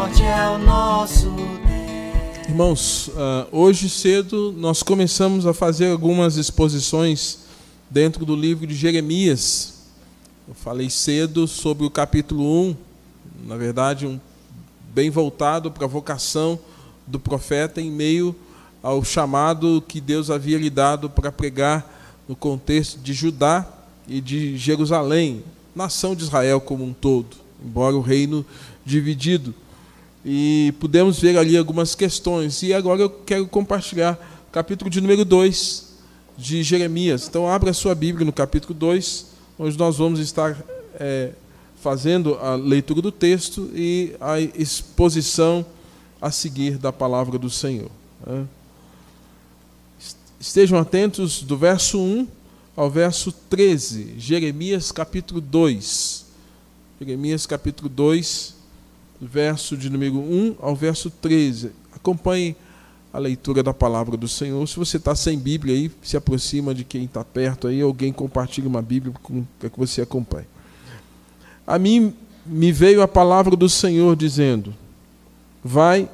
forte é o nosso Deus. Irmãos, hoje cedo nós começamos a fazer algumas exposições dentro do livro de Jeremias. Eu falei cedo sobre o capítulo 1, na verdade, bem voltado para a vocação do profeta em meio ao chamado que Deus havia lhe dado para pregar no contexto de Judá e de Jerusalém, nação de Israel como um todo, embora o reino dividido. E pudemos ver ali algumas questões. E agora eu quero compartilhar o capítulo de número 2 de Jeremias. Então abra a sua Bíblia no capítulo 2, onde nós vamos estar fazendo a leitura do texto e a exposição a seguir da palavra do Senhor. Estejam atentos do verso 1 ao verso 13, Jeremias capítulo 2. Jeremias capítulo 2, verso de número 1 ao verso 13. Acompanhe a leitura da palavra do Senhor. Se você está sem Bíblia aí, se aproxima de quem está perto aí, alguém compartilha uma Bíblia para que você acompanhe. A mim me veio a palavra do Senhor dizendo: vai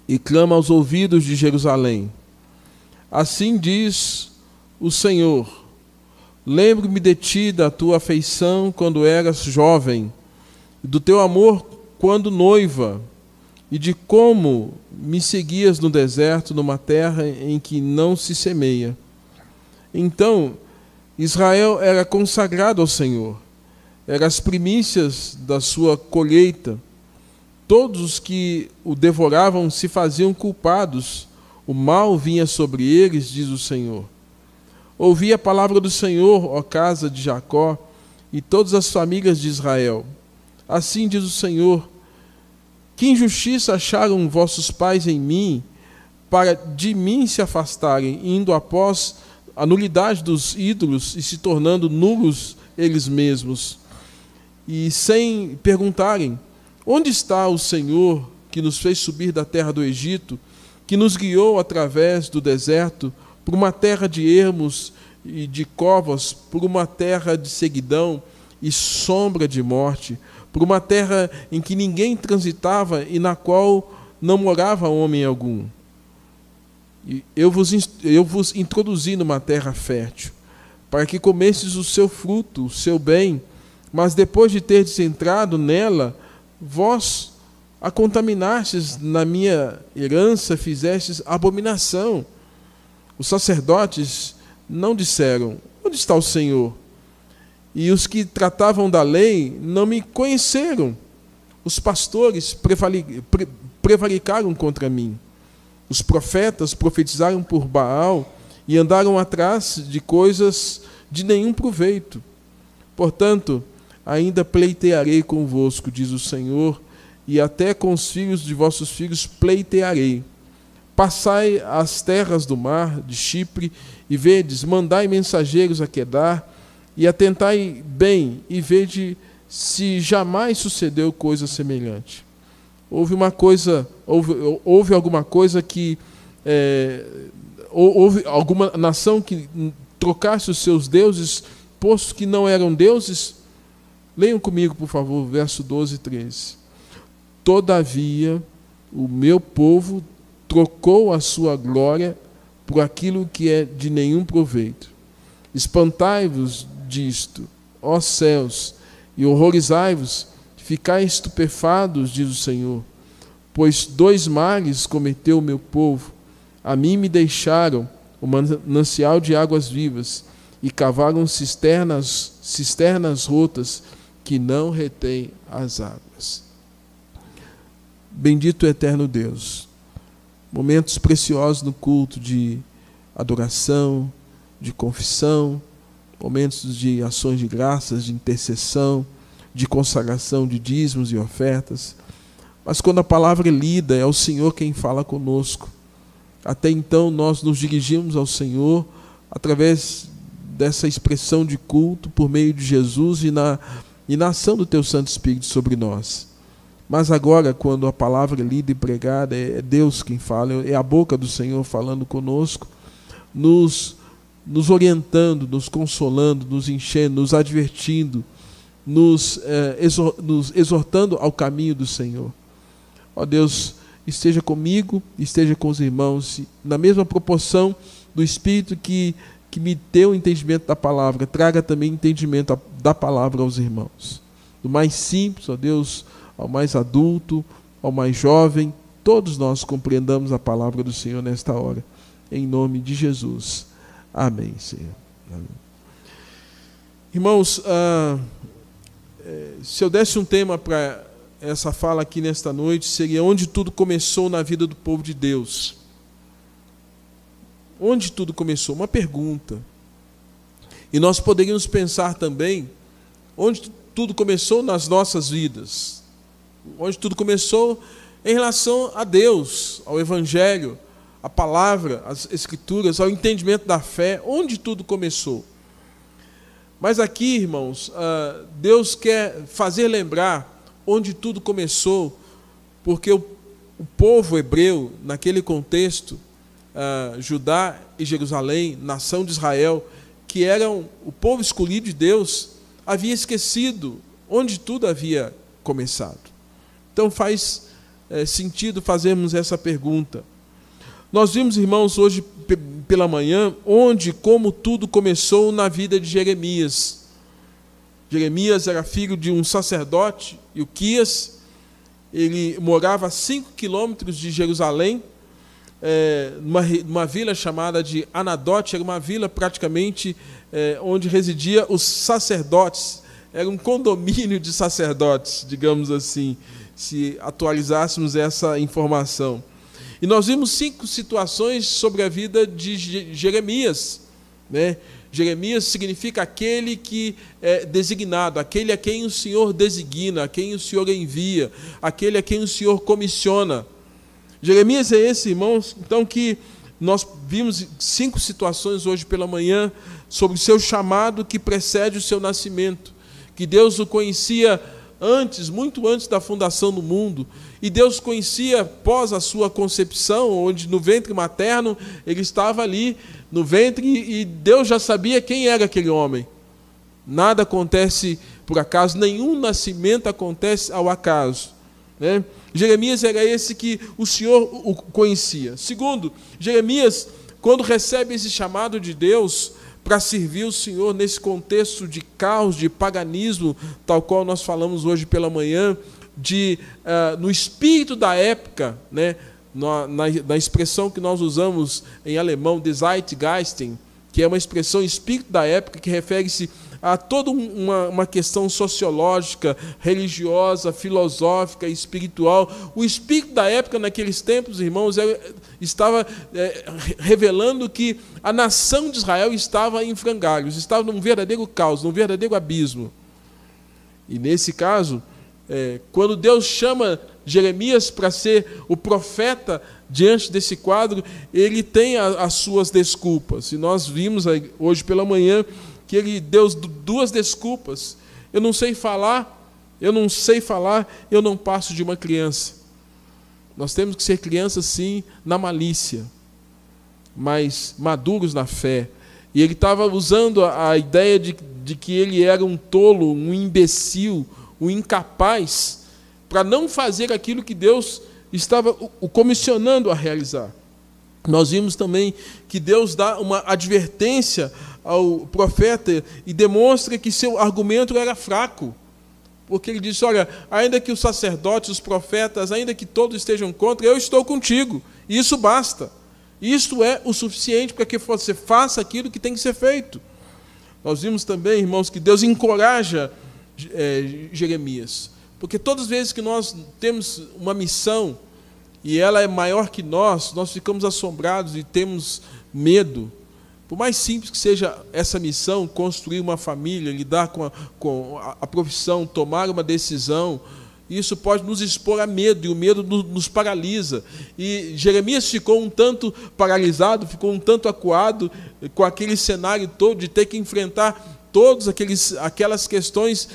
e clama aos ouvidos de Jerusalém. Assim diz o Senhor: lembro-me de ti, da tua afeição quando eras jovem, do teu amor quando noiva, e de como me seguias no deserto, numa terra em que não se semeia. Então Israel era consagrado ao Senhor, eram as primícias da sua colheita. Todos os que o devoravam se faziam culpados, o mal vinha sobre eles, diz o Senhor. Ouvi a palavra do Senhor, ó casa de Jacó, e todas as famílias de Israel. Assim diz o Senhor: que injustiça acharam vossos pais em mim, para de mim se afastarem, indo após a nulidade dos ídolos e se tornando nulos eles mesmos. E sem perguntarem: onde está o Senhor que nos fez subir da terra do Egito, que nos guiou através do deserto, por uma terra de ermos e de covas, por uma terra de seguidão e sombra de morte, por uma terra em que ninguém transitava e na qual não morava homem algum. E eu vos introduzi numa terra fértil, para que comesses o seu fruto, o seu bem, mas depois de terdes entrado nela, vós a contaminastes, na minha herança fizestes abominação. Os sacerdotes não disseram: onde está o Senhor? E os que tratavam da lei não me conheceram. Os pastores prevaricaram contra mim. Os profetas profetizaram por Baal e andaram atrás de coisas de nenhum proveito. Portanto, ainda pleitearei convosco, diz o Senhor, e até com os filhos de vossos filhos pleitearei. Passai as terras do mar, de Chipre, e vedes, mandai mensageiros a Quedar, e atentai bem, e vede se jamais sucedeu coisa semelhante. Houve alguma coisa que... houve alguma nação que trocasse os seus deuses, posto que não eram deuses? Leiam comigo, por favor, verso 12 e 13. Todavia, o meu povo trocou a sua glória por aquilo que é de nenhum proveito. Espantai-vos disto, ó céus, e horrorizai-vos, ficai estupefados, diz o Senhor. Pois 2 males cometeu o meu povo. A mim me deixaram o manancial de águas vivas, e cavaram cisternas rotas, que não retém as águas. Bendito o eterno Deus. Momentos preciosos no culto de adoração, de confissão, momentos de ações de graças, de intercessão, de consagração de dízimos e ofertas. Mas quando a palavra é lida, é o Senhor quem fala conosco. Até então nós nos dirigimos ao Senhor através dessa expressão de culto por meio de Jesus e na ação do Teu Santo Espírito sobre nós. Mas agora, quando a palavra é lida e pregada, é Deus quem fala, é a boca do Senhor falando conosco, nos orientando, nos consolando, nos enchendo, nos advertindo, nos exortando ao caminho do Senhor. Ó Deus, esteja comigo, esteja com os irmãos, na mesma proporção do Espírito que me deu o entendimento da palavra, traga também entendimento da palavra aos irmãos. Do mais simples, ó Deus, ao mais adulto, ao mais jovem, todos nós compreendamos a palavra do Senhor nesta hora. Em nome de Jesus. Amém, Senhor. Amém. Irmãos, se eu desse um tema para essa fala aqui nesta noite, seria onde tudo começou na vida do povo de Deus. Onde tudo começou? Uma pergunta. E nós poderíamos pensar também onde tudo começou nas nossas vidas. Onde tudo começou em relação a Deus, ao Evangelho, à palavra, às Escrituras, ao entendimento da fé. Onde tudo começou? Mas aqui, irmãos, Deus quer fazer lembrar onde tudo começou, porque o povo hebreu, naquele contexto, Judá e Jerusalém, nação de Israel, que eram o povo escolhido de Deus, havia esquecido onde tudo havia começado. Então faz sentido fazermos essa pergunta. Nós vimos, irmãos, hoje pela manhã, como tudo começou na vida de Jeremias. Jeremias era filho de um sacerdote, Ilquias. Ele morava a 5 quilômetros de Jerusalém, numa vila chamada de Anadote. Era uma vila praticamente onde residia os sacerdotes. Era um condomínio de sacerdotes, digamos assim, se atualizássemos essa informação. E nós vimos 5 situações sobre a vida de Jeremias, né? Jeremias significa aquele que é designado, aquele a quem o Senhor designa, a quem o Senhor envia, aquele a quem o Senhor comissiona. Jeremias é esse, irmãos, então, que nós vimos 5 situações hoje pela manhã sobre o seu chamado que precede o seu nascimento, que Deus o conhecia antes, muito antes da fundação do mundo, e Deus conhecia após a sua concepção, onde no ventre materno ele estava ali no ventre, e Deus já sabia quem era aquele homem. Nada acontece por acaso, nenhum nascimento acontece ao acaso, né? Jeremias era esse que o Senhor o conhecia. Segundo, Jeremias, quando recebe esse chamado de Deus para servir o Senhor nesse contexto de caos, de paganismo, tal qual nós falamos hoje pela manhã, no espírito da época, né? Na expressão que nós usamos em alemão, der Zeitgeist, que é uma expressão espírito da época que refere-se a toda uma questão sociológica, religiosa, filosófica, espiritual. O espírito da época naqueles tempos, irmãos, estava revelando que a nação de Israel estava em frangalhos, estava num verdadeiro caos, num verdadeiro abismo. E nesse caso, quando Deus chama Jeremias para ser o profeta diante desse quadro, ele tem as suas desculpas. E nós vimos hoje pela manhã que ele deu 2 desculpas. Eu não sei falar, eu não passo de uma criança. Nós temos que ser crianças, sim, na malícia, mas maduros na fé. E ele estava usando a ideia de que ele era um tolo, um imbecil, um incapaz, para não fazer aquilo que Deus estava o comissionando a realizar. Nós vimos também que Deus dá uma advertência ao profeta e demonstra que seu argumento era fraco. Porque ele disse, olha, ainda que os sacerdotes, os profetas, ainda que todos estejam contra, eu estou contigo. E isso basta. Isto é o suficiente para que você faça aquilo que tem que ser feito. Nós vimos também, irmãos, que Deus encoraja Jeremias. Porque todas as vezes que nós temos uma missão e ela é maior que nós ficamos assombrados e temos medo. Por mais simples que seja essa missão, construir uma família, lidar com a profissão, tomar uma decisão, isso pode nos expor a medo, e o medo nos paralisa. E Jeremias ficou um tanto paralisado, ficou um tanto acuado com aquele cenário todo de ter que enfrentar todas aquelas questões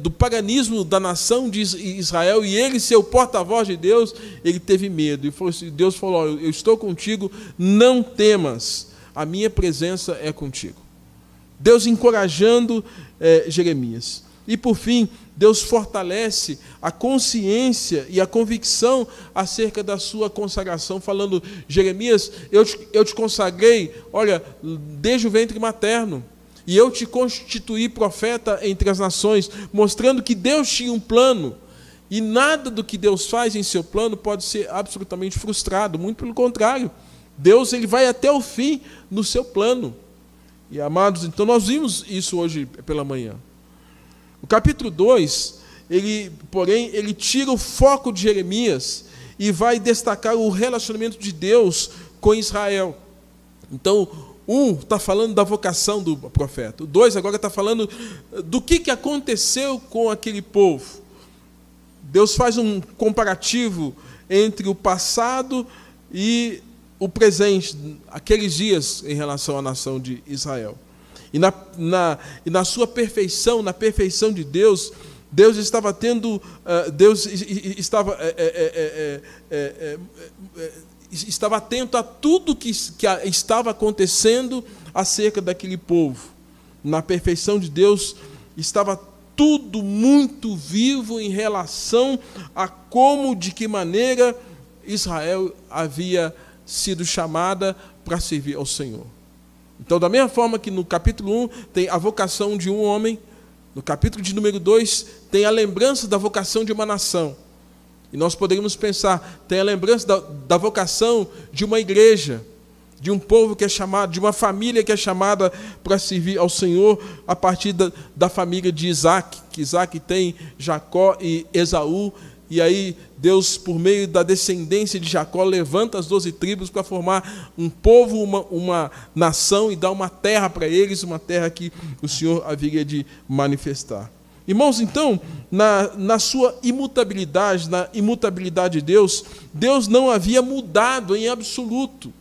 do paganismo da nação de Israel, e ele ser o porta-voz de Deus, ele teve medo. E Deus falou, eu estou contigo, não temas, a minha presença é contigo. Deus encorajando Jeremias. E por fim, Deus fortalece a consciência e a convicção acerca da sua consagração, falando: Jeremias, eu te consagrei, olha, desde o ventre materno, e eu te constituí profeta entre as nações, mostrando que Deus tinha um plano, e nada do que Deus faz em seu plano pode ser absolutamente frustrado, muito pelo contrário. Deus, ele vai até o fim no seu plano. E amados, então nós vimos isso hoje pela manhã. O capítulo 2, ele tira o foco de Jeremias e vai destacar o relacionamento de Deus com Israel. Então, está falando da vocação do profeta. O 2 agora está falando do que aconteceu com aquele povo. Deus faz um comparativo entre o passado e o presente, aqueles dias em relação à nação de Israel. E na sua perfeição, na perfeição de Deus, Deus estava estava atento a tudo que estava acontecendo acerca daquele povo. Na perfeição de Deus estava tudo muito vivo em relação a como, de que maneira Israel havia sido chamada para servir ao Senhor. Então, da mesma forma que no capítulo 1 tem a vocação de um homem, no capítulo de número 2 tem a lembrança da vocação de uma nação. E nós poderíamos pensar, tem a lembrança da vocação de uma igreja, de um povo que é chamado, de uma família que é chamada para servir ao Senhor, a partir da família de Isaac, que Isaac tem Jacó e Esaú, e aí Deus, por meio da descendência de Jacó, levanta as 12 tribos para formar um povo, uma nação, e dá uma terra para eles, uma terra que o Senhor haveria de manifestar. Irmãos, então, na sua imutabilidade, na imutabilidade de Deus, Deus não havia mudado em absoluto,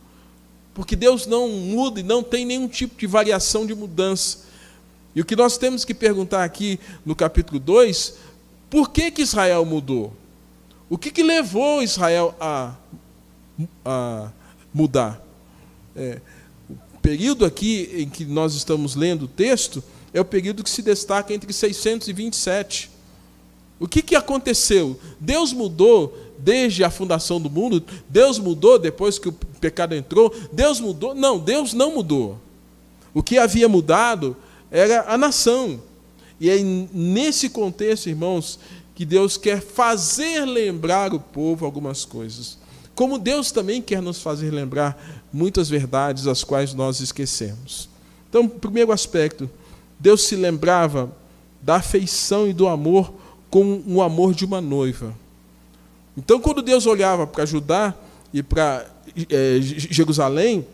porque Deus não muda e não tem nenhum tipo de variação de mudança. E o que nós temos que perguntar aqui no capítulo 2, por que Israel mudou? O que levou Israel a mudar? O período aqui em que nós estamos lendo o texto é o período que se destaca entre 627. O que aconteceu? Deus mudou desde a fundação do mundo? Deus mudou depois que o pecado entrou? Deus mudou? Não, Deus não mudou. O que havia mudado era a nação. E é nesse contexto, irmãos, que Deus quer fazer lembrar o povo algumas coisas. Como Deus também quer nos fazer lembrar muitas verdades as quais nós esquecemos. Então, primeiro aspecto, Deus se lembrava da afeição e do amor como o amor de uma noiva. Então, quando Deus olhava para Judá e para Jerusalém,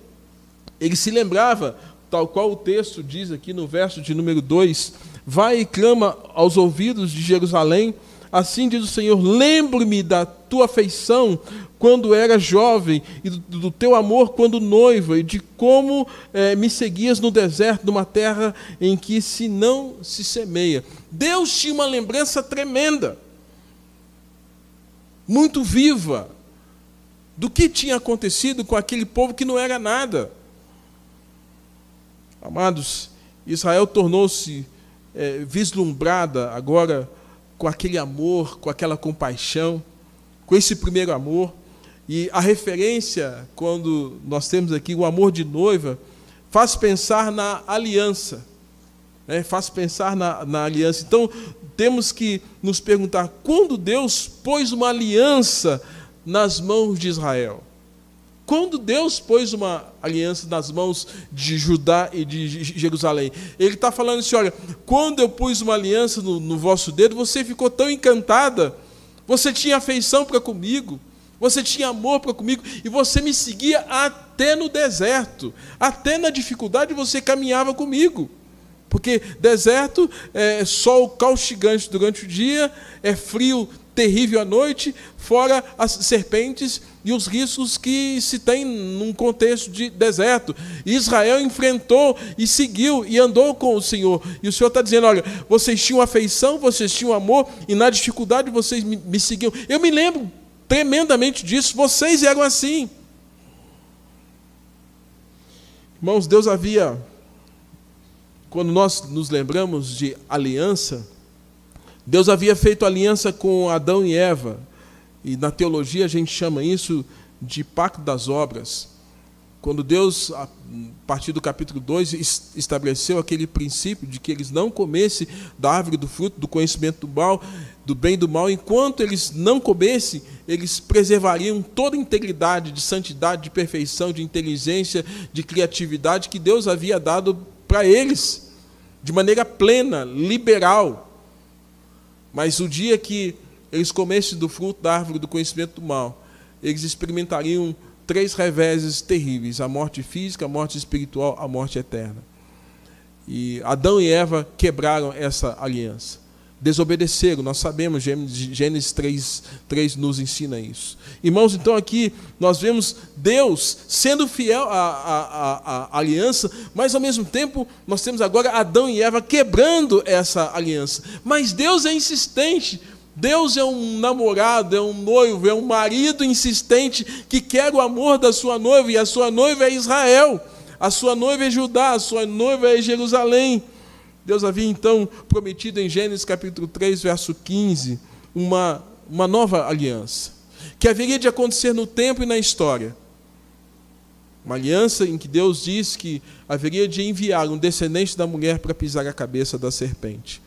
ele se lembrava, tal qual o texto diz aqui no verso de número 2, vai e clama aos ouvidos de Jerusalém, assim diz o Senhor, lembro-me da tua afeição quando era jovem, e do teu amor quando noiva, e de como me seguias no deserto, numa terra em que não se semeia. Deus tinha uma lembrança tremenda, muito viva, do que tinha acontecido com aquele povo que não era nada. Amados, Israel tornou-se vislumbrada agora com aquele amor, com aquela compaixão, com esse primeiro amor. E a referência, quando nós temos aqui o amor de noiva, faz pensar na aliança. Faz pensar na aliança. Então, temos que nos perguntar, quando Deus pôs uma aliança nas mãos de Israel? Quando Deus pôs uma aliança nas mãos de Judá e de Jerusalém? Ele está falando assim, olha, quando eu pus uma aliança no vosso dedo, você ficou tão encantada, você tinha afeição para comigo, você tinha amor para comigo, e você me seguia até no deserto, até na dificuldade você caminhava comigo. Porque deserto é sol caustigante durante o dia, é frio terrível à noite, fora as serpentes e os riscos que se tem num contexto de deserto. Israel enfrentou e seguiu e andou com o Senhor. E o Senhor está dizendo, olha, vocês tinham afeição, vocês tinham amor, e na dificuldade vocês me seguiam. Eu me lembro tremendamente disso, vocês eram assim. Irmãos, Deus havia, quando nós nos lembramos de aliança, Deus havia feito aliança com Adão e Eva, e na teologia a gente chama isso de pacto das obras. Quando Deus, a partir do capítulo 2, estabeleceu aquele princípio de que eles não comessem da árvore do fruto do conhecimento do mal, do bem e do mal, enquanto eles não comessem, eles preservariam toda a integridade, de santidade, de perfeição, de inteligência, de criatividade que Deus havia dado para eles, de maneira plena, liberal. Mas o dia que eles comessem do fruto da árvore do conhecimento do mal, eles experimentariam 3 reveses terríveis: a morte física, a morte espiritual, a morte eterna. E Adão e Eva quebraram essa aliança, desobedeceram. Nós sabemos, Gênesis 3 nos ensina isso. Irmãos, então aqui nós vemos Deus sendo fiel à aliança, mas ao mesmo tempo nós temos agora Adão e Eva quebrando essa aliança. Mas Deus é insistente. Deus é um namorado, é um noivo, é um marido insistente que quer o amor da sua noiva, e a sua noiva é Israel, a sua noiva é Judá, a sua noiva é Jerusalém. Deus havia então prometido em Gênesis capítulo 3, verso 15, uma nova aliança, que haveria de acontecer no tempo e na história. Uma aliança em que Deus diz que haveria de enviar um descendente da mulher para pisar a cabeça da serpente.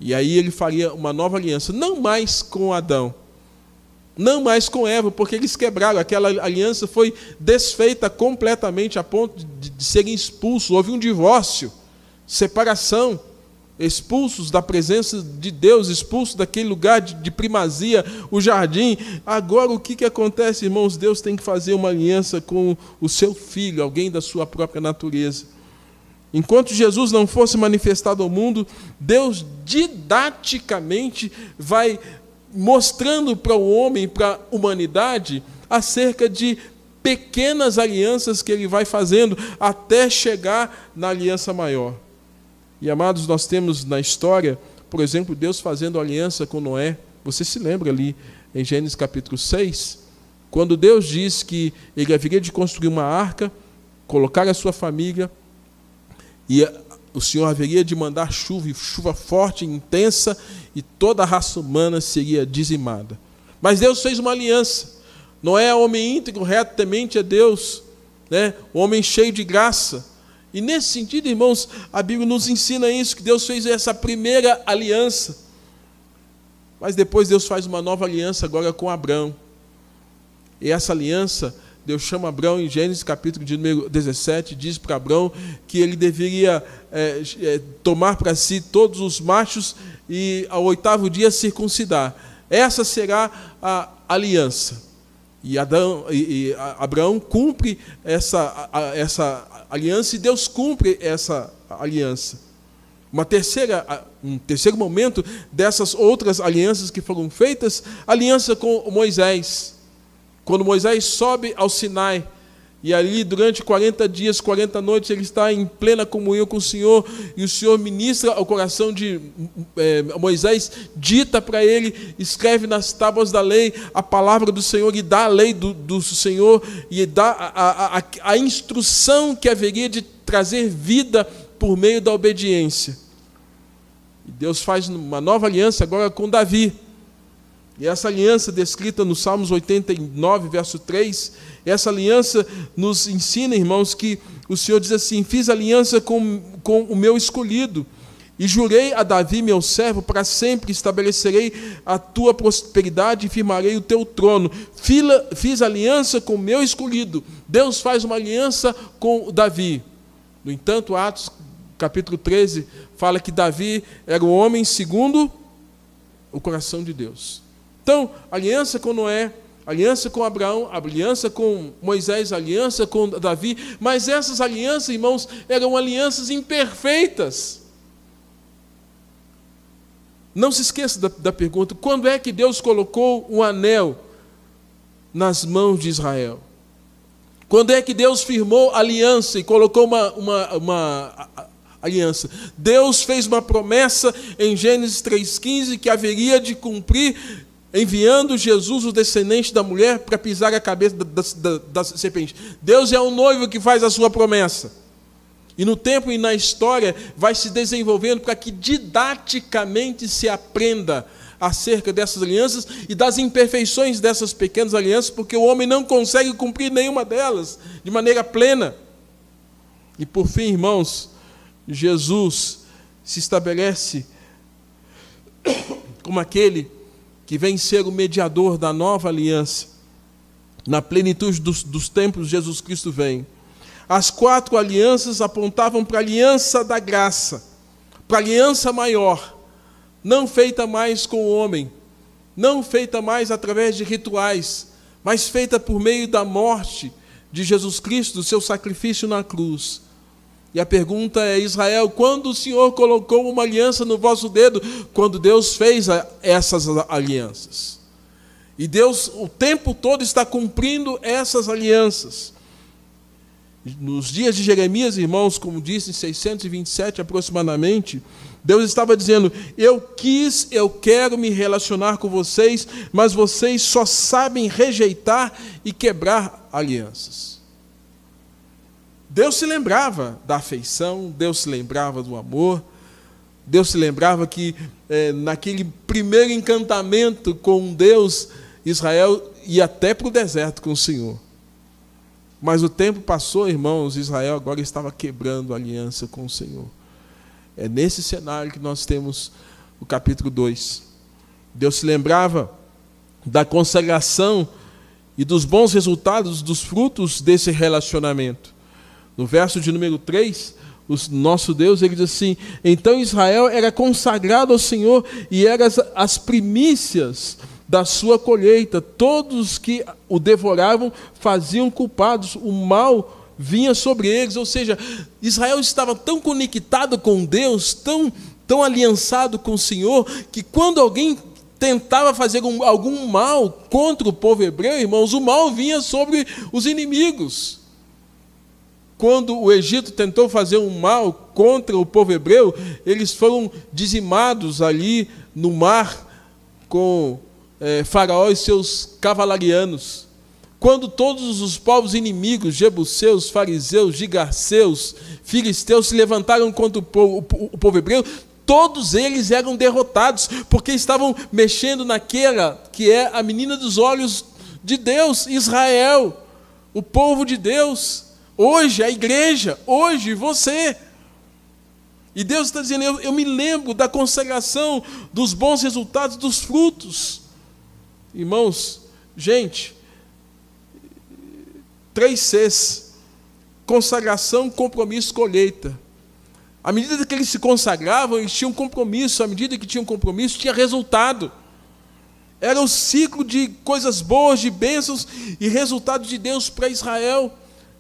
E aí ele faria uma nova aliança, não mais com Adão, não mais com Eva, porque eles quebraram. Aquela aliança foi desfeita completamente a ponto de serem expulsos. Houve um divórcio, separação, expulsos da presença de Deus, expulsos daquele lugar de primazia, o jardim. Agora o que acontece, irmãos? Deus tem que fazer uma aliança com o seu filho, alguém da sua própria natureza. Enquanto Jesus não fosse manifestado ao mundo, Deus didaticamente vai mostrando para o homem, para a humanidade, acerca de pequenas alianças que ele vai fazendo até chegar na aliança maior. E, amados, nós temos na história, por exemplo, Deus fazendo aliança com Noé. Você se lembra ali em Gênesis capítulo 6, quando Deus diz que ele haveria de construir uma arca, colocar a sua família, e o Senhor haveria de mandar chuva forte, intensa, e toda a raça humana seria dizimada. Mas Deus fez uma aliança. Noé é homem íntegro, reto, temente a Deus, né? Homem cheio de graça. E nesse sentido, irmãos, a Bíblia nos ensina isso, que Deus fez essa primeira aliança. Mas depois Deus faz uma nova aliança agora com Abrão. E essa aliança, Deus chama Abrão em Gênesis capítulo de número 17, diz para Abrão que ele deveria tomar para si todos os machos e ao 8º dia circuncidar. Essa será a aliança. E Abraão cumpre essa aliança, e Deus cumpre essa aliança. Um terceiro momento dessas outras alianças que foram feitas, aliança com Moisés. Quando Moisés sobe ao Sinai, e ali durante 40 dias, 40 noites, ele está em plena comunhão com o Senhor, e o Senhor ministra ao coração de Moisés, dita para ele, escreve nas tábuas da lei a palavra do Senhor, e dá a lei do Senhor, e dá a instrução que haveria de trazer vida por meio da obediência. E Deus faz uma nova aliança agora com Davi. E essa aliança descrita no Salmos 89, verso 3, essa aliança nos ensina, irmãos, que o Senhor diz assim: fiz aliança com o meu escolhido, e jurei a Davi, meu servo, para sempre estabelecerei a tua prosperidade e firmarei o teu trono. Fiz aliança com o meu escolhido. Deus faz uma aliança com Davi. No entanto, Atos capítulo 13 fala que Davi era um homem segundo o coração de Deus. Então, aliança com Noé, aliança com Abraão, aliança com Moisés, aliança com Davi, mas essas alianças, irmãos, eram alianças imperfeitas. Não se esqueça da pergunta: quando é que Deus colocou um anel nas mãos de Israel? Quando é que Deus firmou aliança e colocou uma aliança? Deus fez uma promessa em Gênesis 3,15 que haveria de cumprir, enviando Jesus, o descendente da mulher, para pisar a cabeça da serpente. Deus é o noivo que faz a sua promessa. E no tempo e na história vai se desenvolvendo para que didaticamente se aprenda acerca dessas alianças e das imperfeições dessas pequenas alianças, porque o homem não consegue cumprir nenhuma delas de maneira plena. E por fim, irmãos, Jesus se estabelece como aquele que vem ser o mediador da nova aliança. Na plenitude dos tempos, Jesus Cristo vem. As 4 alianças apontavam para a aliança da graça, para a aliança maior, não feita mais com o homem, não feita mais através de rituais, mas feita por meio da morte de Jesus Cristo, do seu sacrifício na cruz. E a pergunta é: Israel, quando o Senhor colocou uma aliança no vosso dedo? Quando Deus fez essas alianças. E Deus o tempo todo está cumprindo essas alianças. Nos dias de Jeremias, irmãos, como disse, em 627 aproximadamente, Deus estava dizendo: eu quero me relacionar com vocês, mas vocês só sabem rejeitar e quebrar alianças. Deus se lembrava da afeição, Deus se lembrava do amor, Deus se lembrava que naquele primeiro encantamento com Deus, Israel ia até para o deserto com o Senhor. Mas o tempo passou, irmãos, Israel agora estava quebrando a aliança com o Senhor. É nesse cenário que nós temos o capítulo 2. Deus se lembrava da consagração e dos bons resultados, dos frutos desse relacionamento. No verso de número 3, o nosso Deus, ele diz assim: então Israel era consagrado ao Senhor e eram as primícias da sua colheita. Todos que o devoravam faziam culpados, o mal vinha sobre eles. Ou seja, Israel estava tão conectado com Deus, tão aliançado com o Senhor, que quando alguém tentava fazer algum mal contra o povo hebreu, irmãos, o mal vinha sobre os inimigos. Quando o Egito tentou fazer um mal contra o povo hebreu, eles foram dizimados ali no mar com Faraó e seus cavalarianos. Quando todos os povos inimigos, jebuseus, fariseus, gigarseus, filisteus, se levantaram contra o povo hebreu, todos eles eram derrotados, porque estavam mexendo naquela que é a menina dos olhos de Deus, Israel, o povo de Deus. Hoje, a igreja, hoje, você. E Deus está dizendo: eu me lembro da consagração, dos bons resultados, dos frutos. Irmãos, gente, 3 Cs: consagração, compromisso, colheita. À medida que eles se consagravam, eles tinham compromisso. À medida que tinham compromisso, tinha resultado. Era o ciclo de coisas boas, de bênçãos e resultado de Deus para Israel.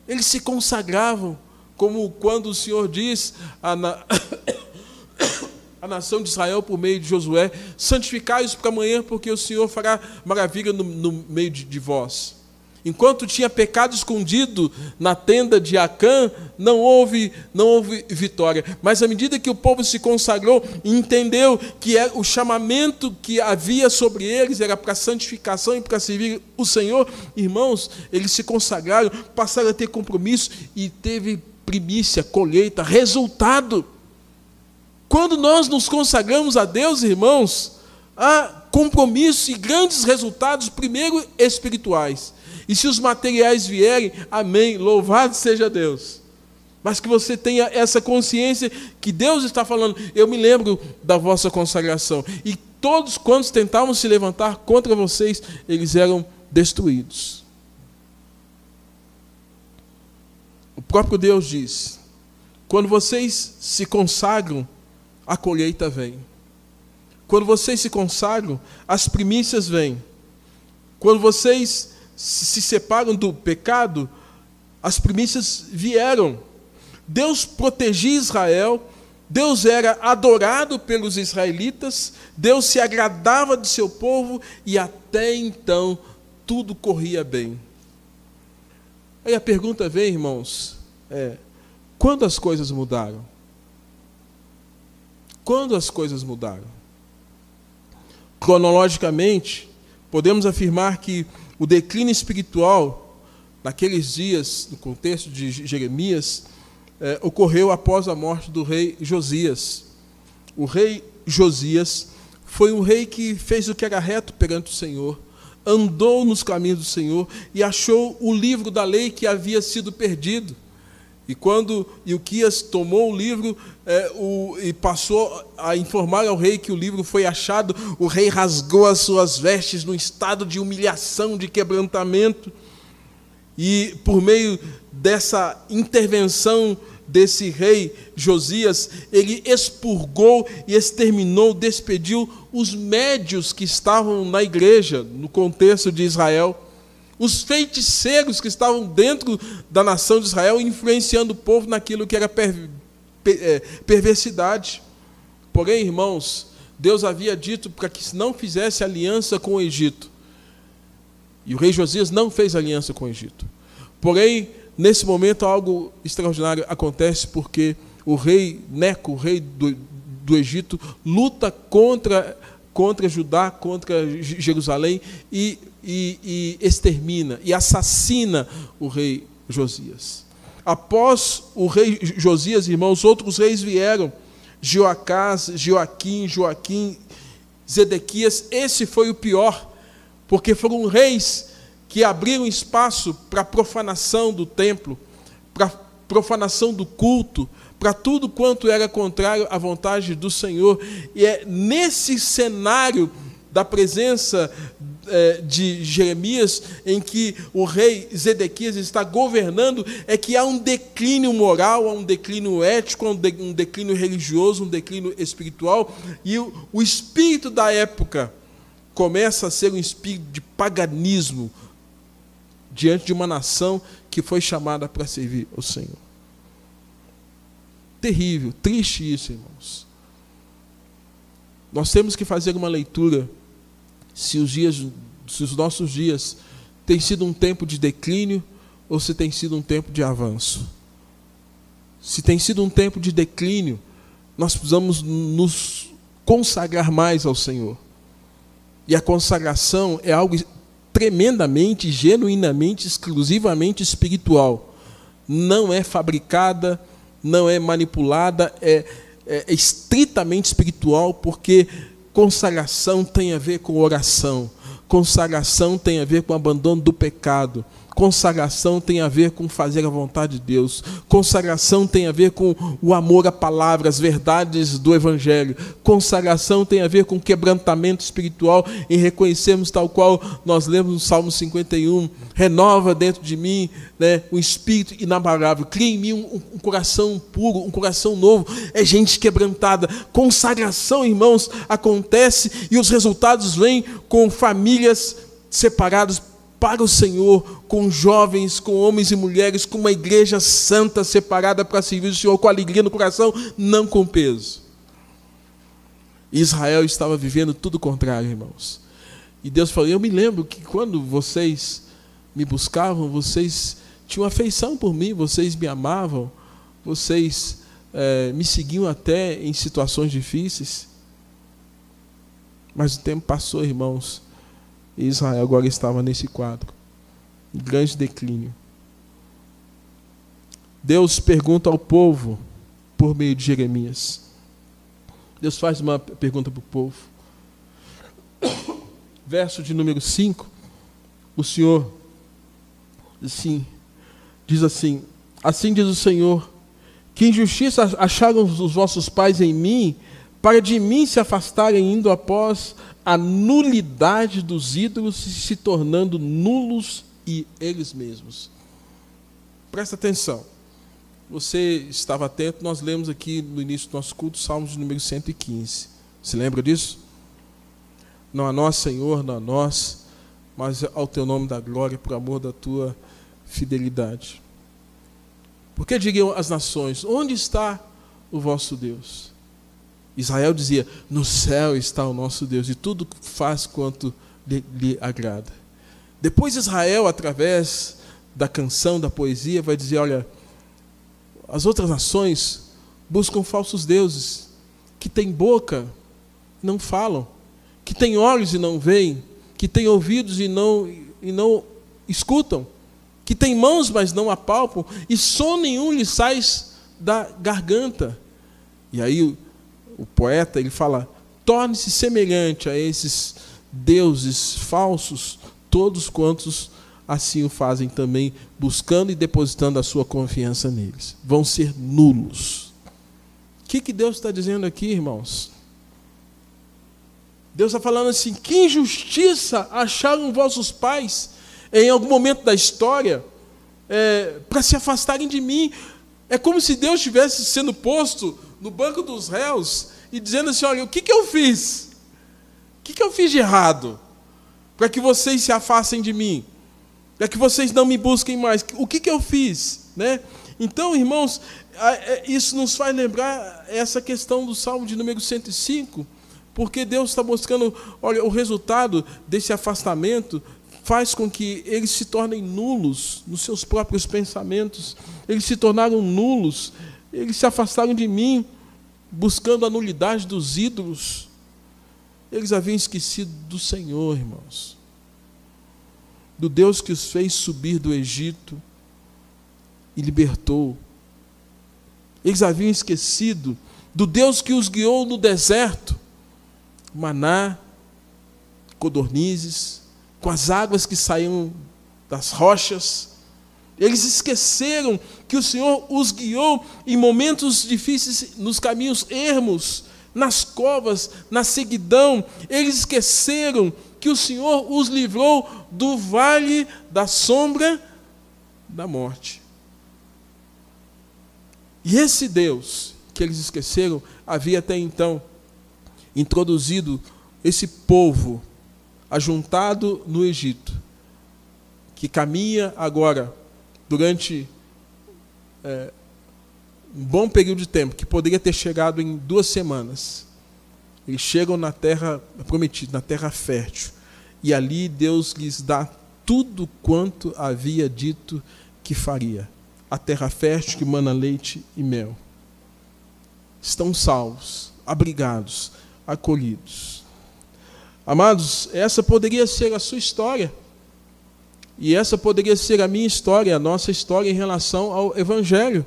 Eles se consagravam, como quando o Senhor diz a nação de Israel por meio de Josué: santificai-os para amanhã, porque o Senhor fará maravilha no meio de vós. Enquanto tinha pecado escondido na tenda de Acã, não houve vitória. Mas à medida que o povo se consagrou e entendeu que o chamamento que havia sobre eles era para santificação e para servir o Senhor, irmãos, eles se consagraram, passaram a ter compromisso e teve primícia, colheita, resultado. Quando nós nos consagramos a Deus, irmãos, há compromisso e grandes resultados, primeiro espirituais. E se os materiais vierem, amém, louvado seja Deus. Mas que você tenha essa consciência que Deus está falando: eu me lembro da vossa consagração. E todos quantos tentavam se levantar contra vocês, eles eram destruídos. O próprio Deus diz: quando vocês se consagram, a colheita vem. Quando vocês se consagram, as primícias vêm. Quando vocês se separam do pecado, as primícias vieram. Deus protegia Israel, Deus era adorado pelos israelitas, Deus se agradava de seu povo e até então tudo corria bem. Aí a pergunta vem, irmãos, quando as coisas mudaram? Quando as coisas mudaram? Cronologicamente, podemos afirmar que o declínio espiritual, naqueles dias, no contexto de Jeremias, ocorreu após a morte do rei Josias. O rei Josias foi um rei que fez o que era reto perante o Senhor, andou nos caminhos do Senhor e achou o livro da lei que havia sido perdido. E quando Ilquias tomou o livro e passou a informar ao rei que o livro foi achado, o rei rasgou as suas vestes num estado de humilhação, de quebrantamento. E por meio dessa intervenção desse rei Josias, ele expurgou e exterminou, despediu os médios que estavam na igreja, no contexto de Israel, os feiticeiros que estavam dentro da nação de Israel, influenciando o povo naquilo que era perversidade. Porém, irmãos, Deus havia dito para que não fizesse aliança com o Egito. E o rei Josias não fez aliança com o Egito. Porém, nesse momento, algo extraordinário acontece, porque o rei Neco, o rei do Egito, luta contra Judá, contra Jerusalém, e extermina, e assassina o rei Josias. Após o rei Josias, irmãos, outros reis vieram, Joacás, Joaquim, Zedequias. Esse foi o pior, porque foram reis que abriram espaço para a profanação do templo, para a profanação do culto, para tudo quanto era contrário à vontade do Senhor. E é nesse cenário da presença de Jeremias, em que o rei Zedequias está governando, é que há um declínio moral, há um declínio ético, há um declínio religioso, um declínio espiritual, e o espírito da época começa a ser um espírito de paganismo diante de uma nação que foi chamada para servir ao Senhor. Terrível, triste isso, irmãos. Nós temos que fazer uma leitura se os nossos dias têm sido um tempo de declínio ou se tem sido um tempo de avanço. Se tem sido um tempo de declínio, nós precisamos nos consagrar mais ao Senhor. E a consagração é algo tremendamente, genuinamente, exclusivamente espiritual. Não é fabricada, não é manipulada, é estritamente espiritual, porque consagração tem a ver com oração, consagração tem a ver com o abandono do pecado, consagração tem a ver com fazer a vontade de Deus, consagração tem a ver com o amor à palavra, as verdades do Evangelho, consagração tem a ver com quebrantamento espiritual, em reconhecermos, tal qual nós lemos no Salmo 51, renova dentro de mim, um espírito inabalável, cria em mim um coração puro, um coração novo. É gente quebrantada. Consagração, irmãos, acontece e os resultados vêm com famílias separadas para o Senhor, com jovens, com homens e mulheres, com uma igreja santa separada para servir o Senhor com alegria no coração, não com peso. Israel estava vivendo tudo o contrário, irmãos. E Deus falou: eu me lembro que quando vocês me buscavam, vocês tinham afeição por mim, vocês me amavam, vocês me seguiam até em situações difíceis. Mas o tempo passou, irmãos, e Israel agora estava nesse quadro, em grande declínio. Deus pergunta ao povo, por meio de Jeremias. Deus faz uma pergunta para o povo. Verso de número 5, o Senhor diz assim: assim diz o Senhor, que injustiça acharam os vossos pais em mim, para de mim se afastarem, indo após a nulidade dos ídolos, se tornando nulos e eles mesmos. Presta atenção. Você estava atento, nós lemos aqui no início do nosso culto, Salmos de número 115. Se lembra disso? Não a nós, Senhor, não a nós, mas ao teu nome da glória, por amor da tua fidelidade. Porque diriam as nações: onde está o vosso Deus? Israel dizia: no céu está o nosso Deus, e tudo faz quanto lhe agrada. Depois Israel, através da canção, da poesia, vai dizer: olha, as outras nações buscam falsos deuses, que têm boca, não falam, que têm olhos e não veem, que têm ouvidos e não escutam, que têm mãos, mas não apalpam, e som nenhum lhes sai da garganta. E aí o poeta ele fala: torne-se semelhante a esses deuses falsos, todos quantos assim o fazem também, buscando e depositando a sua confiança neles. Vão ser nulos. O que Deus está dizendo aqui, irmãos? Deus está falando assim: que injustiça acharam vossos pais em algum momento da história para se afastarem de mim. É como se Deus estivesse sendo posto no banco dos réus e dizendo assim: olha, o que eu fiz? O que eu fiz de errado para que vocês se afastem de mim? Para que vocês não me busquem mais? O que eu fiz? Né? Então, irmãos, isso nos faz lembrar essa questão do Salmo de número 105, porque Deus está mostrando, olha, o resultado desse afastamento faz com que eles se tornem nulos nos seus próprios pensamentos. Eles se tornaram nulos, eles se afastaram de mim, buscando a nulidade dos ídolos. Eles haviam esquecido do Senhor, irmãos, do Deus que os fez subir do Egito e libertou. Eles haviam esquecido do Deus que os guiou no deserto, maná, codornizes, com as águas que saíam das rochas. Eles esqueceram que o Senhor os guiou em momentos difíceis, nos caminhos ermos, nas covas, na seguidão. Eles esqueceram que o Senhor os livrou do vale da sombra da morte. E esse Deus que eles esqueceram havia até então introduzido esse povo ajuntado no Egito, que caminha agora durante um bom período de tempo, que poderia ter chegado em 2 semanas. Eles chegam na terra prometida, na terra fértil, e ali Deus lhes dá tudo quanto havia dito que faria. A terra fértil que mana leite e mel. Estão salvos, abrigados, acolhidos. Amados, essa poderia ser a sua história. E essa poderia ser a minha história, a nossa história em relação ao Evangelho.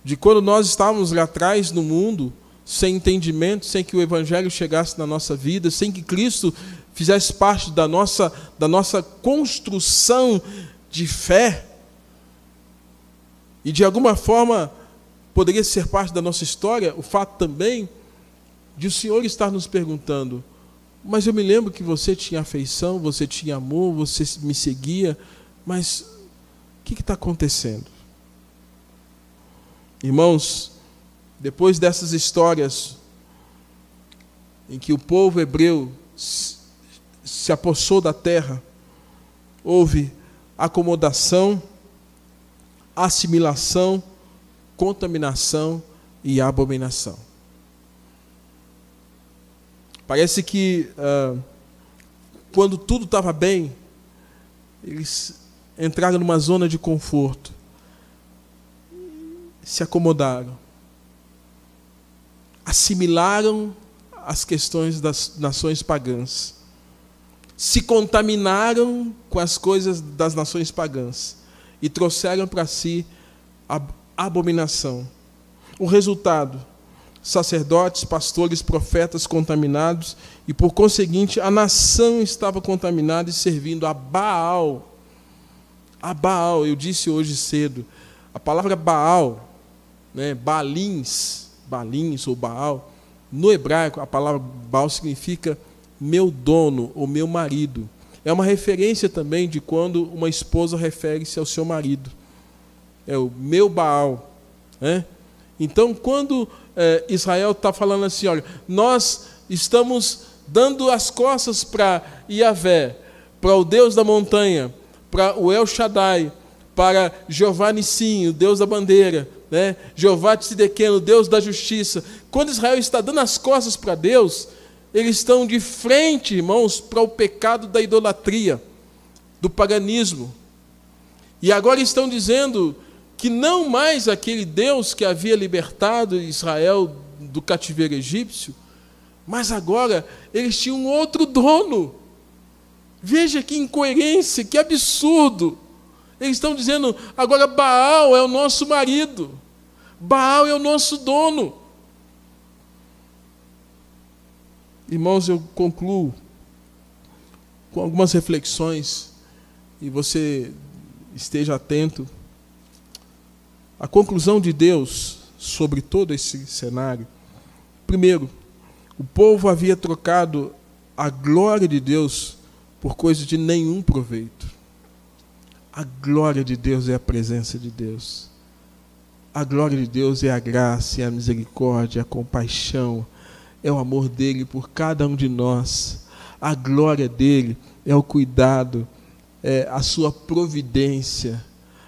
De quando nós estávamos lá atrás no mundo, sem entendimento, sem que o Evangelho chegasse na nossa vida, sem que Cristo fizesse parte da nossa construção de fé. E de alguma forma poderia ser parte da nossa história o fato também de o Senhor estar nos perguntando: mas eu me lembro que você tinha afeição, você tinha amor, você me seguia, mas o que está acontecendo? Irmãos, depois dessas histórias em que o povo hebreu se apossou da terra, houve acomodação, assimilação, contaminação e abominação. Parece que quando tudo estava bem, eles entraram numa zona de conforto, se acomodaram, assimilaram as questões das nações pagãs, se contaminaram com as coisas das nações pagãs e trouxeram para si a abominação. O resultado: sacerdotes, pastores, profetas contaminados, e por conseguinte a nação estava contaminada e servindo a Baal. A Baal, eu disse hoje cedo, a palavra Baal, né, Balins ou Baal, no hebraico a palavra Baal significa meu dono ou meu marido. É uma referência também de quando uma esposa refere-se ao seu marido. É o meu Baal, né? Então, quando Israel está falando assim, olha, nós estamos dando as costas para Yahvé, para o Deus da montanha, para o El Shaddai, para Jeová Nissim, o Deus da bandeira, né? Jeová Tsidequeno, o Deus da justiça. Quando Israel está dando as costas para Deus, eles estão de frente, irmãos, para o pecado da idolatria, do paganismo. E agora estão dizendo que não mais aquele Deus que havia libertado Israel do cativeiro egípcio, mas agora eles tinham um outro dono. Veja que incoerência, que absurdo. Eles estão dizendo, agora Baal é o nosso marido. Baal é o nosso dono. Irmãos, eu concluo com algumas reflexões e você esteja atento. A conclusão de Deus sobre todo esse cenário. Primeiro, o povo havia trocado a glória de Deus por coisa de nenhum proveito. A glória de Deus é a presença de Deus. A glória de Deus é a graça, é a misericórdia, a compaixão, é o amor dele por cada um de nós. A glória dele é o cuidado, é a sua providência.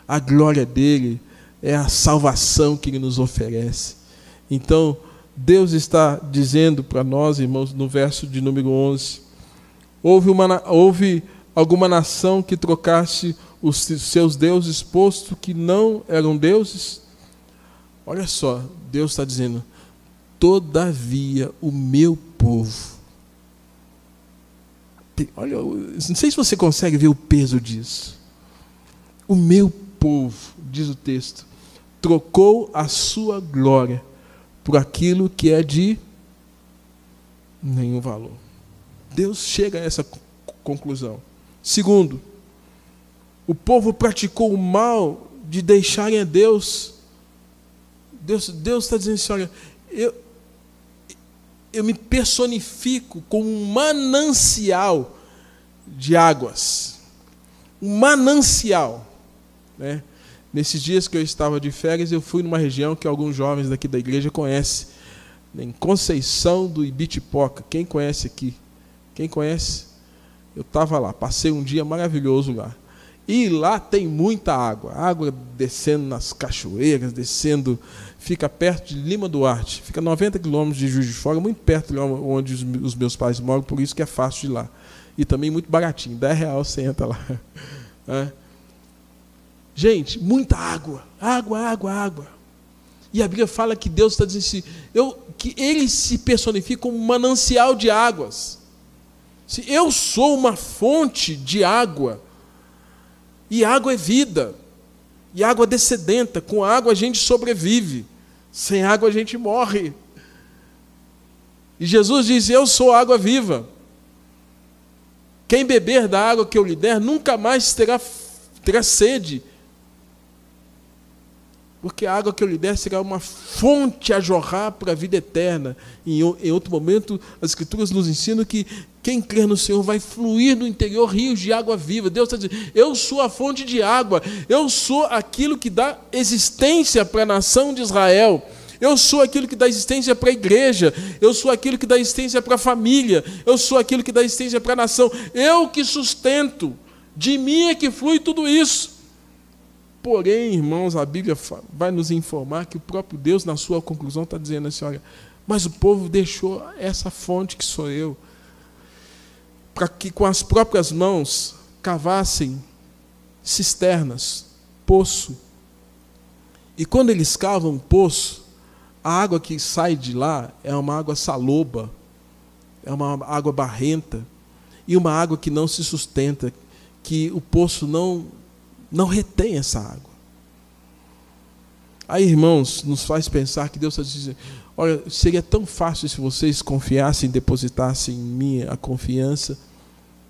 A glória dele é a salvação que ele nos oferece. Então, Deus está dizendo para nós, irmãos, no verso de número 11, houve alguma nação que trocasse os seus deuses, posto que não eram deuses? Olha só, Deus está dizendo, todavia o meu povo. Olha, não sei se você consegue ver o peso disso. O meu povo, diz o texto, trocou a sua glória por aquilo que é de nenhum valor. Deus chega a essa conclusão. Segundo, o povo praticou o mal de deixarem a Deus. Deus está dizendo assim, olha, eu me personifico como um manancial de águas. Um manancial. Né? Nesses dias que eu estava de férias, eu fui numa região que alguns jovens daqui da igreja conhecem. Em Conceição do Ibitipoca. Quem conhece aqui? Quem conhece? Eu estava lá, passei um dia maravilhoso lá. E lá tem muita água. Água descendo nas cachoeiras, descendo, fica perto de Lima Duarte. Fica 90 quilômetros de Juiz de Fora, muito perto de onde os meus pais moram, por isso que é fácil de ir lá. E também muito baratinho, R$10 você entra lá. É. Gente, muita água. Água. E a Bíblia fala que Deus está dizendo assim, que ele se personifica como um manancial de águas. Se eu sou uma fonte de água, e água é vida, e água descedenta, com água a gente sobrevive, sem água a gente morre. E Jesus diz, eu sou a água viva. Quem beber da água que eu lhe der, nunca mais terá sede, porque a água que eu lhe der será uma fonte a jorrar para a vida eterna. Em outro momento, as Escrituras nos ensinam que quem crer no Senhor vai fluir no interior rios de água viva. Deus está dizendo, eu sou a fonte de água, eu sou aquilo que dá existência para a nação de Israel, eu sou aquilo que dá existência para a igreja, eu sou aquilo que dá existência para a família, eu sou aquilo que dá existência para a nação, eu que sustento, de mim é que flui tudo isso. Porém, irmãos, a Bíblia vai nos informar que o próprio Deus, na sua conclusão, está dizendo assim, olha, mas o povo deixou essa fonte que sou eu, para que com as próprias mãos cavassem cisternas, poço. E quando eles cavam um poço, a água que sai de lá é uma água saloba, é uma água barrenta, e uma água que não se sustenta, que o poço não retém essa água. Aí, irmãos, nos faz pensar que Deus está dizendo, olha, seria tão fácil se vocês confiassem, depositassem em mim a confiança,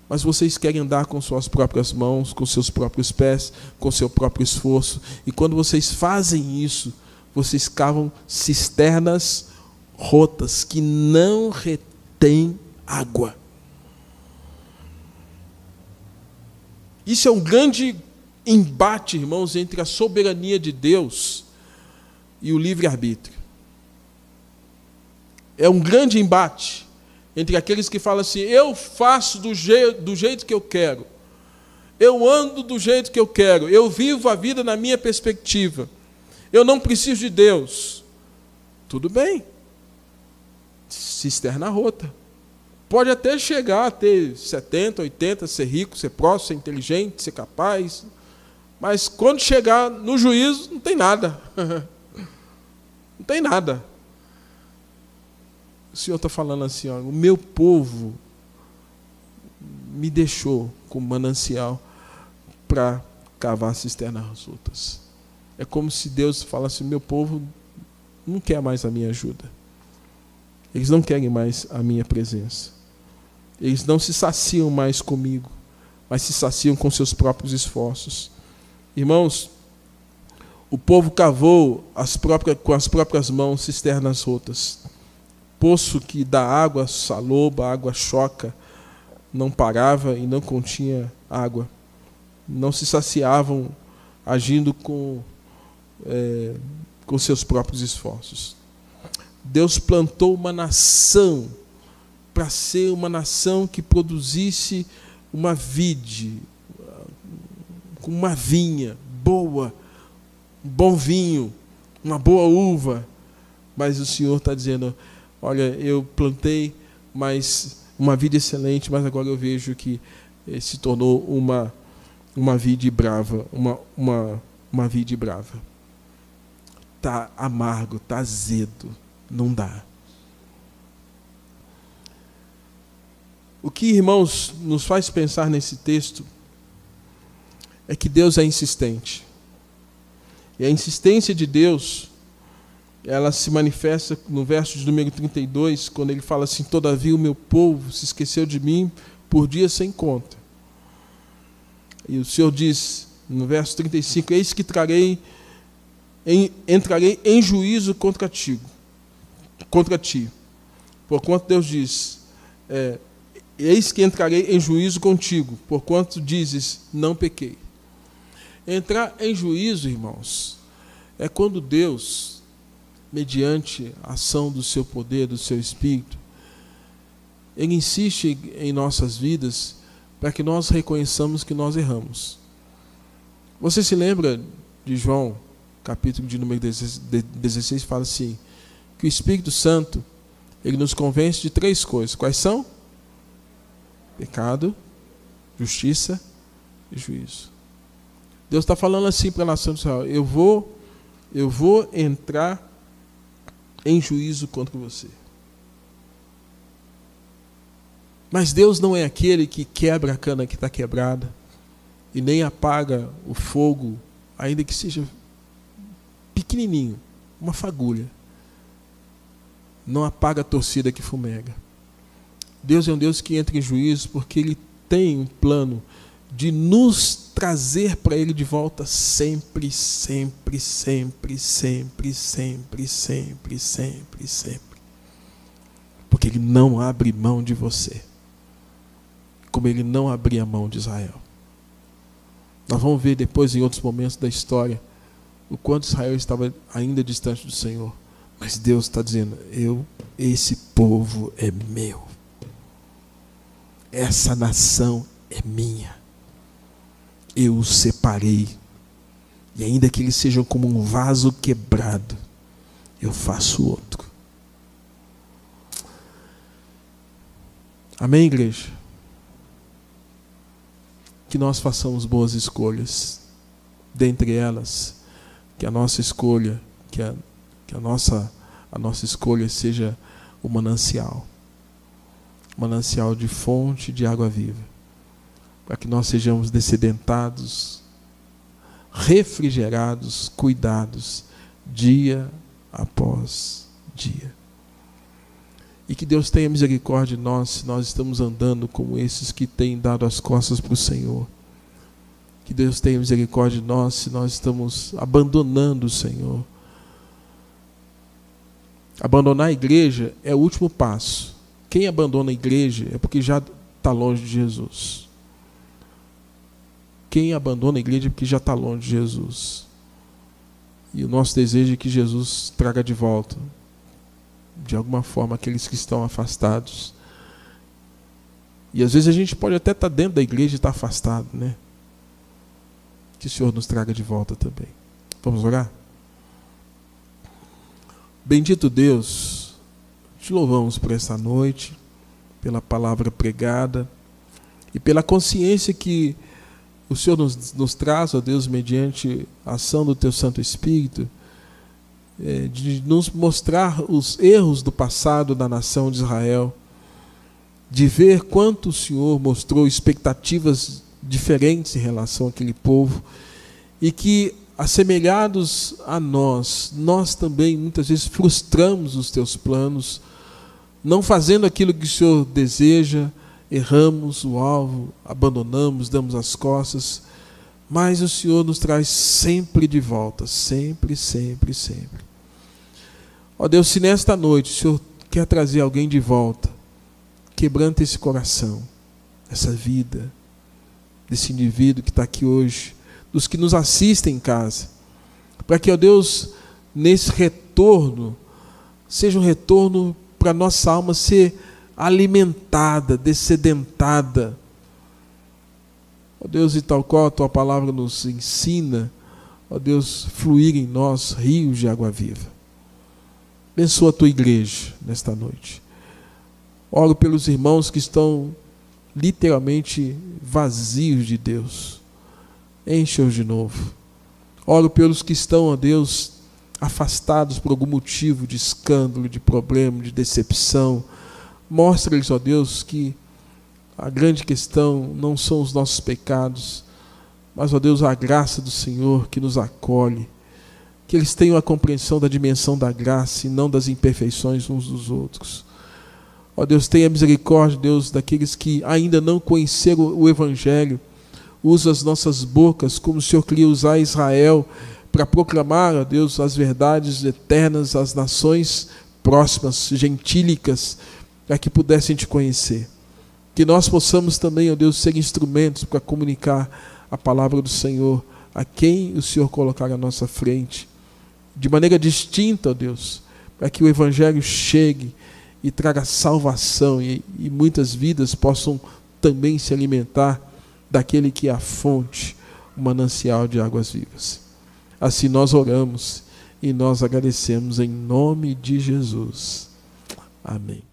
mas vocês querem andar com suas próprias mãos, com seus próprios pés, com seu próprio esforço, e quando vocês fazem isso, vocês cavam cisternas rotas, que não retêm água. Isso é um grande embate, irmãos, entre a soberania de Deus e o livre-arbítrio. É um grande embate entre aqueles que falam assim, eu faço do jeito que eu quero, eu ando do jeito que eu quero, eu vivo a vida na minha perspectiva, eu não preciso de Deus. Tudo bem, cisterna rota. Pode até chegar a ter 70, 80, ser rico, ser próximo, ser inteligente, ser capaz, mas quando chegar no juízo, não tem nada. Não tem nada. O Senhor está falando assim, ó, o meu povo me deixou como manancial para cavar cisternas rotas. É como se Deus falasse, meu povo não quer mais a minha ajuda. Eles não querem mais a minha presença. Eles não se saciam mais comigo, mas se saciam com seus próprios esforços. Irmãos, o povo cavou com as próprias mãos cisternas rotas. Poço que dá água saloba, água choca, não parava e não continha água. Não se saciavam agindo com seus próprios esforços. Deus plantou uma nação para ser uma nação que produzisse uma vide, uma vinha boa, um bom vinho, uma boa uva. Mas o Senhor está dizendo, olha, eu plantei uma vide excelente, mas agora eu vejo que se tornou uma vide brava, uma vide brava. Está amargo, está azedo, não dá. O que, irmãos, nos faz pensar nesse texto é que Deus é insistente. E a insistência de Deus, ela se manifesta no verso de número 32, quando ele fala assim, todavia o meu povo se esqueceu de mim por dias sem conta. E o Senhor diz, no verso 35, eis que entrarei em juízo contra ti. Porquanto Deus diz, eis que entrarei em juízo contigo, porquanto dizes, não pequei. Entrar em juízo, irmãos, é quando Deus, mediante a ação do seu poder, do seu Espírito, Ele insiste em nossas vidas para que nós reconheçamos que nós erramos. Você se lembra de João, capítulo de número 16, fala assim, que o Espírito Santo, ele nos convence de 3 coisas. Quais são? Pecado, justiça e juízo. Deus está falando assim para a nação de Israel, eu vou entrar em juízo contra você. Mas Deus não é aquele que quebra a cana que está quebrada e nem apaga o fogo, ainda que seja pequenininho, uma fagulha. Não apaga a torcida que fumega. Deus é um Deus que entra em juízo porque Ele tem um plano de nos trazer para Ele de volta sempre, sempre, sempre, sempre, sempre, sempre, sempre, sempre. Porque Ele não abre mão de você, como Ele não abria mão de Israel. Nós vamos ver depois, em outros momentos da história, o quanto Israel estava ainda distante do Senhor. Mas Deus está dizendo, esse povo é meu. Essa nação é minha. Eu os separei. E ainda que eles sejam como um vaso quebrado, eu faço outro. Amém, igreja? Que nós façamos boas escolhas. Dentre elas, que a nossa escolha, que a nossa escolha seja o manancial de fonte de água viva, para que nós sejamos dessedentados, refrigerados, cuidados, dia após dia. E que Deus tenha misericórdia de nós, se nós estamos andando como esses que têm dado as costas para o Senhor. Que Deus tenha misericórdia de nós, se nós estamos abandonando o Senhor. Abandonar a igreja é o último passo. Quem abandona a igreja é porque já está longe de Jesus. Quem abandona a igreja é porque já está longe de Jesus. E o nosso desejo é que Jesus traga de volta, de alguma forma, aqueles que estão afastados. E às vezes a gente pode até estar dentro da igreja e estar afastado, né? Que o Senhor nos traga de volta também. Vamos orar? Bendito Deus, te louvamos por essa noite, pela palavra pregada e pela consciência que o Senhor nos traz, ó Deus, mediante a ação do Teu Santo Espírito, de nos mostrar os erros do passado da nação de Israel, de ver quanto o Senhor mostrou expectativas diferentes em relação àquele povo, e que assemelhados a nós também muitas vezes frustramos os teus planos, não fazendo aquilo que o Senhor deseja, erramos o alvo, abandonamos, damos as costas, mas o Senhor nos traz sempre de volta, sempre, sempre, sempre. Ó Deus, se nesta noite o Senhor quer trazer alguém de volta, quebranta esse coração, essa vida, desse indivíduo que está aqui hoje, dos que nos assistem em casa, para que, ó Deus, nesse retorno, seja um retorno para a nossa alma ser alimentada, dessedentada. Ó Deus, e tal qual a Tua palavra nos ensina, ó Deus, fluir em nós rios de água viva. Abençoa a Tua igreja nesta noite. Oro pelos irmãos que estão literalmente vazios de Deus. Enche-os de novo. Oro pelos que estão, ó Deus, afastados por algum motivo de escândalo, de problema, de decepção. Mostra-lhes, ó Deus, que a grande questão não são os nossos pecados, mas, ó Deus, a graça do Senhor que nos acolhe. Que eles tenham a compreensão da dimensão da graça e não das imperfeições uns dos outros. Ó Deus, tenha misericórdia, Deus, daqueles que ainda não conheceram o Evangelho. Usa as nossas bocas como o Senhor queria usar Israel para proclamar, ó Deus, as verdades eternas às nações próximas, gentílicas, para que pudessem te conhecer. Que nós possamos também, ó Deus, ser instrumentos para comunicar a palavra do Senhor a quem o Senhor colocar à nossa frente, de maneira distinta, ó Deus, para que o Evangelho chegue e traga salvação e muitas vidas possam também se alimentar daquele que é a fonte, o manancial de águas vivas. Assim nós oramos e nós agradecemos em nome de Jesus. Amém.